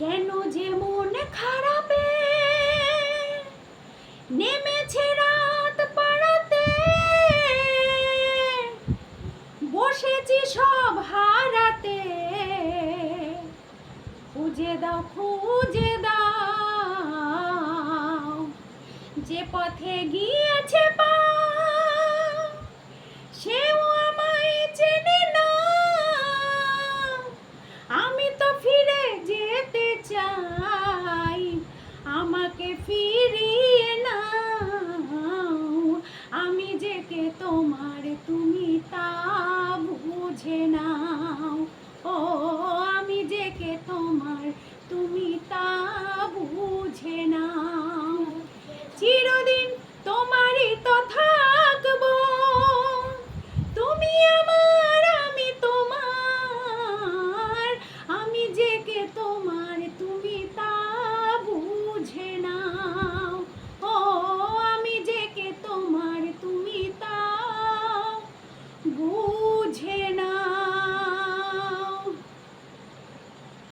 কেন যে মন খারাপে নেমেছে রাত পাড়াতে, বসেছি সব হারাতে, খুঁজে দাও খুঁজে দাও যে পথে গিয়েছে পা, সেও আমায় চেনে না। আমি তো ফিরে যেতে চাই, আমাকে ফিরিয়ে নাও। আমি যে কে তোমার তুমি তা বুঝে নাও। ও আমি যে কে তোমার তুমি তা বুঝে নাও। চিরদিন তোমারই তো থাকবো, তুমি আমার আমি তোমার। আমি যে কে তোমার তুমি তা বুঝে নাও। ও আমি যে কে তোমার তুমি তা বুঝে